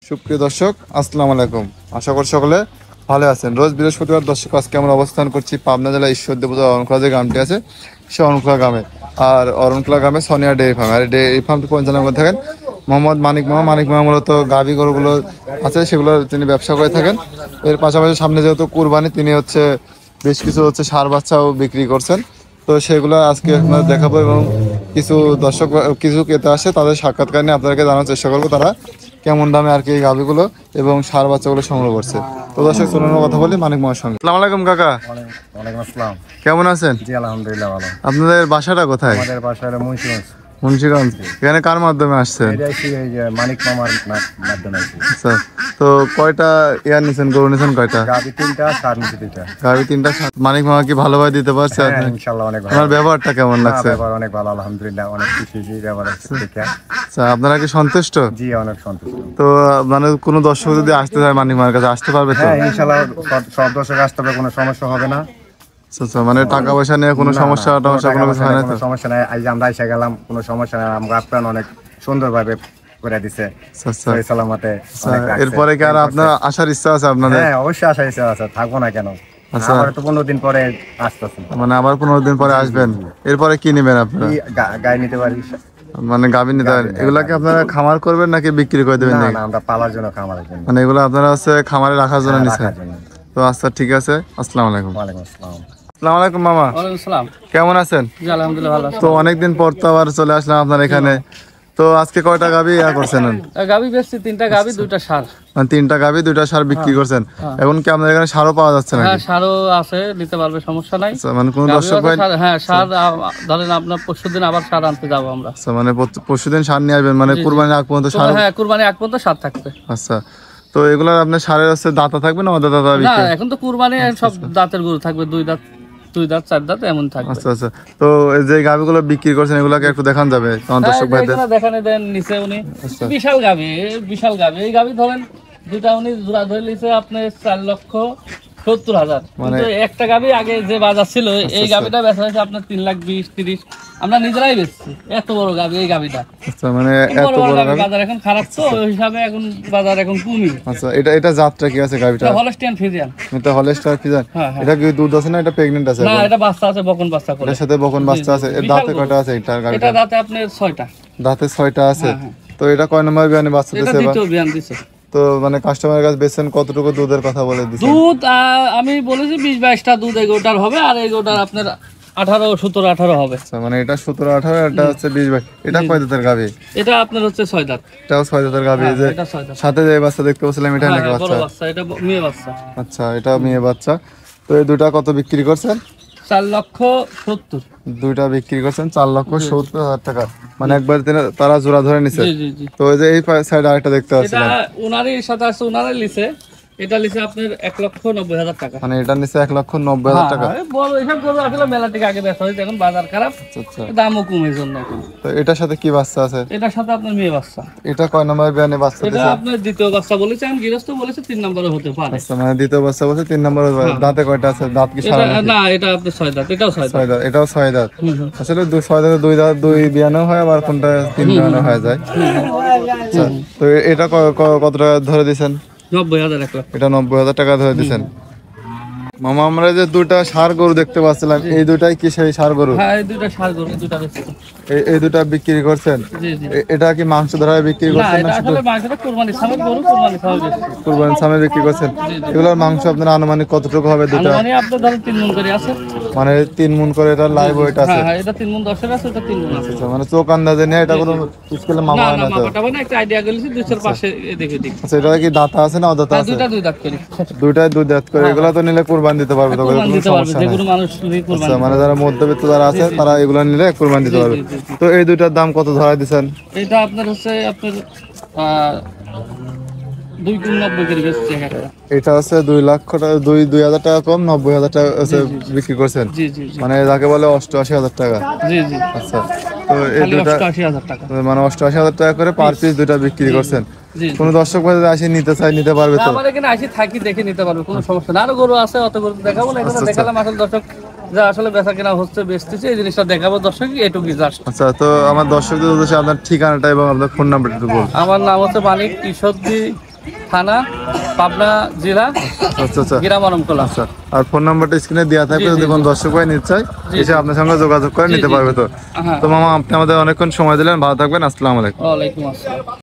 সুপ্রিয় দর্শক, আসসালামু আলাইকুম। আশা করি সকলে ভালো আছেন। রোজ বৃহস্পতিবার দর্শক আজকে আমরা অবস্থান করছি পাবনা জেলা ঈশ্বরদী উপজেলা অরণখোলা যে গ্রামটি আছে সে অরণখোলা গ্রামে। আর অরণখোলা গ্রামে সোনিয়া ডেয়ারি ফার্ম, আর ডেয়ারি ফার্মটি পরিচালনা করে থাকেন মোহাম্মদ মানিক মামা মূলত গাভী গরুগুলো আছে সেগুলো তিনি ব্যবসা করে থাকেন। এর পাশাপাশি সামনে যেহেতু কুরবানি, তিনি হচ্ছে বেশ কিছু সার বাচ্চাও বিক্রি করছেন। তো সেগুলো আজকে আপনাদের দেখাবো এবং কিছু দর্শক কিছু ক্রেতা আসে তাদের সাক্ষাৎকার নিয়ে আপনাদেরকে জানার চেষ্টা করবো তারা কেমন দামে আর কি এই গাভীগুলো এবং সার বাচ্চাগুলো সংগ্রহ করছে। তো দর্শক চলুন কথা বলি মানিক মামার সঙ্গে। আসসালামু আলাইকুম কাকা। ওয়ালাইকুম আসসালাম। কেমন আছেন? জি আলহামদুলিল্লাহ ভালো। আপনাদের বাসাটা কোথায়? আমাদের বাসা হলো মুন্সিগঞ্জ। মুন্সিগঞ্জ। এখানে কার মাধ্যমে আসছেন? এই যে মানিক মামার মাধ্যমে আসছি। আচ্ছা, তো কয়টা নিছেন, গরু নিছেন কয়টা? গাভী 3টা, সার নিচে 2টা। গাভী 3টা। মানিক মামা কি ভালোভাবে দিতে পারছে? হ্যাঁ ইনশাআল্লাহ অনেক ভালো। আমার ব্যবহারটা কেমন লাগছে? ব্যবহার অনেক ভালো আলহামদুলিল্লাহ, অনেক খুশি ব্যবহার দেখে। আচ্ছা, আপনারা কি সন্তুষ্ট? জি অনেক সন্তুষ্ট। তো মানে কোনো দর্শক যদি আসতে চায় মানিক মামার কাছে আসতে পারবে তো? হ্যাঁ ইনশাআল্লাহ সব দর্শক আসতে হবে, কোনো সমস্যা হবে না। আচ্ছা, মানে টাকা পয়সা নিয়ে কোনো সমস্যা কোনো কিছু হয় না তো? কোনো সমস্যা নাই। আজ আমরা এসে গেলাম, কোনো সমস্যা নাই। আমরা আপনারা অনেক সুন্দরভাবে করে দিছে। আচ্ছা, সালামতে। এরপরে কি আর আপনার আসার ইচ্ছা আছে আপনাদের? হ্যাঁ অবশ্যই আসার ইচ্ছা আছে, থাকবো না কেন। আচ্ছা, আবার তো 15 দিন পরে আসতেছি। মানে আবার 15 দিন পরে আসবেন। এরপরে কি নেবেন আপনারা? গায়ে নিতে পারি, মানে গাভী নিতে পারেন। এগুলা কি আপনারা খামার করবেন নাকি বিক্রি করে দেবেন? না আমরা পালার জন্য, খামারের জন্য। মানে এগুলো আপনারা খামারে রাখার জন্য নিছেন? রাখার জন্য। তো আচ্ছা ঠিক আছে, আসসালামু আলাইকুম। ওয়ালাইকুম আসসালাম। আসসালামু আলাইকুম মামা। ওয়ালাইকুম আসসালাম। কেমন আছেন? জি আলহামদুলিল্লাহ ভালো আছি। তো অনেকদিন পর তো আবার চলে আসলাম আপনার এখানে। তো আজকে কয়টা গাভী করছেন? গাভী বেচছি 3টা গাভী 2টা ষাঁড়। মানে 3টা গাভী 2টা ষাঁড় বিক্রি করছেন। এখন কি আপনার এখানে ষাঁড়ও পাওয়া যাচ্ছে নাকি? হ্যাঁ ষাঁড়ও আছে, নিতে পারবে, সমস্যা নাই। আচ্ছা, মানে কোনো দর্শক ভাই? হ্যাঁ ষাঁড় ধরেন আপনার পরশুদিন আবার ষাঁড় আনতে যাবো আমরা। আচ্ছা, মানে পরশুদিন ষাঁড় নিয়ে আসবেন, মানে কুরবানির আগ পর্যন্ত ষাঁড়? হ্যাঁ কুরবানির আগ পর্যন্ত ষাঁড় থাকবে। আচ্ছা, তো এগুলার আপনার ষাঁড়ের দাঁতা থাকবে না অদা দাঁতা? না এখন তো কুরবানি সব দাঁতের গরু থাকবে, 2 দাঁত 4 দাঁত এমন থাকবে। আচ্ছা আচ্ছা, তো এই যে গাভীগুলো বিক্রি করছেন এগুলাকে একটু দেখান যাবে তখন দর্শক ভাইদের? দেখানে দেন নিচে উনি বিশাল গাভী, বিশাল গাভী। এই গাভী ধরেন 2টা উনি জোড়া ধরে নিছে আপনার 4,70,000। কিন্তু একটা গাভী আগে যে বাজার ছিল এই গাভীটা বেচা হয়েছে আপনার 3,20,30। আমরা নিজেরাই বেচছি, এত বড় গাভী এই গাভীটা। আচ্ছা, মানে এত বড় গাভী। বাজার এখন খারাপ তো ওই হিসাবে এখন বাজার এখন কমই। আচ্ছা, এটা জাতটা কি আছে গাভীটা? Holstein Friesian. এটা হলস্টাইন ফ্রিজিয়ান। এটা কি দুধ আছে না এটা প্রেগন্যান্ট আছে? না এটা বাচ্চা আছে, বকন বাচ্চা করে। এর সাথে বকন বাচ্চা আছে। এর দাঁতে কয়টা আছে এটা গাভীটা? এটা দাঁতে আপনার 6টা। দাঁতে 6টা আছে। তো এটা কয় নম্বর বিয়ানে বাচ্চা দিছে? এটা দ্বিতীয় বিয়ান দিছে। তো মানে কাস্টমারের কাছে বেচছেন কতটুকু দুধের কথা বলে দিছেন? দুধ আমি বলেছি 20-22টা দুধ এগোটার হবে, আর এগোটার আপনার 17-18 হবে। আচ্ছা, মানে এটা 17-18, এটা হচ্ছে 20-22। এটা কয় দাঁতের গাভী? এটা আপনার হচ্ছে 6 দাঁত। এটাও 6 দাঁতের গাভী। যে এটা 6 দাঁত। সাথে যে বাচ্চা দেখতে পাচ্ছিলাম এটা নাকি বড় বাচ্চা? বাচ্চা, এটা মেয়ে বাচ্চা। আচ্ছা, এটা মেয়ে বাচ্চা। তো এই দুটা কত বিক্রি করছেন? 4,70,000। দুইটা বিক্রি করছেন 4,70,000 টাকা। মানে একবার তারা জোড়া ধরে নিছে। জি জি জি। তো এই যে এই সাইড আরেকটা দেখতে এটা পাচ্ছিলাম, ওনারই সাথে আছে, ওনারই লিছে। এটা লিছে আপনার 1,90,000 টাকা। মানে এটা নিচে 1,90,000 টাকা। বড় এসব গরু আসলে মেলা থেকে আগে বেচা হয়েছে, এখন বাজার খারাপ, আচ্ছা, দামও কমে জন্য এখন। তো এটার সাথে কি বাচ্চা আছে? এটার সাথে আপনার মেয়ে বাচ্চা। এটা কয় নম্বর বিয়ানে বাচ্চা এটা দিছে? আপনার দ্বিতীয় বাচ্চা বলেছে, আমি গৃহস্থ বলেছে 3 নম্বরে হতে পারে। আচ্ছা, মানে দ্বিতীয় বাচ্চা বলছে 3 নম্বর। দাঁতে কয়টা আছে? দাঁত কি সারা নাকি? না এটা আপনার 6 দাঁত, এটাও 6 দাঁত। 6 দাঁত। এটাও 6 দাঁত। আসলে 6 দাঁতে 2 দাঁত 2 বিয়ানেও হয়, আবার কোনটা 3 বিয়ানেও হয়ে যায়। আচ্ছা, তো এটা কত টাকা ধরে দিছেন? 90,000 1 লাখ। এটা 90,000 টাকা ধরে দিছেন। মামা, আমরা যে দুটা ষাঁড় গরু দেখতে পাচ্ছিলাম, এই দুটাই কি সেই ষাঁড় গরু? হ্যাঁ এই দুটো ষাঁড় গরু, দুটো বেচছি। এই দুটা বিক্রি করছেন? জি জি। এটা কি মাংস ধরা বিক্রি না করছেন এটা না শুধু আসলে মাংসটা কুরবানির সামনে গরু, কুরবানির সামনে বেচছি। কুরবানির সামনে বিক্রি করছেন? এগুলোর মাংস আপনার আনুমানিক কতটুকু হবে দুটা? মানে আপনার ধরেন 3 মণ করে আছে। মানে 3 মণ করে এটা লাইভ ওয়েট আছে? হ্যাঁ এটা 3 মণ 10-এর আছে, এটা 3 মণ আছে। আচ্ছা, মানে চোখ আন্দাজে নিয়ে এটা কোনো স্কেলে মাপা না হয় না না তো? মাপাটা হয় না, একটা আইডিয়া গেলেছি 2-4 পাশে দেখে দিই। আচ্ছা, এটা কি দাঁতা আছে না অদাঁতা আছে? দুইটা 2 দাঁত করি। দুইটাই 2 দাঁত করে। এগুলা তো নিলে কুরবানি দিতে পারবে তো? কুরবানি দিতে পারবে, সমস্যা যে নাই। কোনো মানুষ নিয়ে কুরবানি। আচ্ছা, মানে যারা মধ্যবিত্ত যারা আছে তারা এগুলা নিলে কুরবানি দিতে পারবে। তো এই দুইটার দাম কত ধরা দিছেন? এটা আপনার হচ্ছে আপনার 2,90,000 করে বেচছি টাকা। এটা হচ্ছে 2 লক্ষ টাকা, 2,000 টাকা কম, 90,000 টাকা বিক্রি করছেন। জি জি জি। মানে যাকে বলে 88,000 টাকা। জি জি। আচ্ছা, তো এই খালি দুটা 88,000 টাকা। মানে 88,000 টাকা করে পার পিস দুটা বিক্রি করছেন। জি। কোন দর্শক ভাই যদি আসে নিতে চাই নিতে পারবে তো? আমার এখানে আসি থাকি, দেখে নিতে পারবে, কোনো সমস্যা না। আরো গরু আছে, অত গরু দেখাবো না, এখানে দেখালাম আসলে দর্শক যা আসলে বেচা কেনা হচ্ছে বেচতেছে এই জিনিসটা দেখাবো দর্শক, এটুকুই জাস্ট। আচ্ছা, তো আমার দর্শকদের উদ্দেশ্যে আপনার ঠিকানাটা এবং আপনার ফোন নাম্বারটা একটু বলুন। আমার নাম হচ্ছে মানিক, ঈশ্বরদী থানা পাবনা জেলা আচ্ছা আচ্ছা গ্রাম অরণখোলা। আচ্ছা, আর ফোন নাম্বারটা স্ক্রিনে দেওয়া থাকবে, জি, যদি জি, কোনো দর্শক ভাই নিতে চায় জি, এসে জি। আপনার সঙ্গে যোগাযোগ করে জি, নিতে জি, পারবে। তো হ্যাঁ। তো মামা আপনি আমাদের অনেকক্ষণ সময় দিলেন, ভালো থাকবেন, আসসালামু আলাইকুম। ওয়ালাইকুম আসসালাম।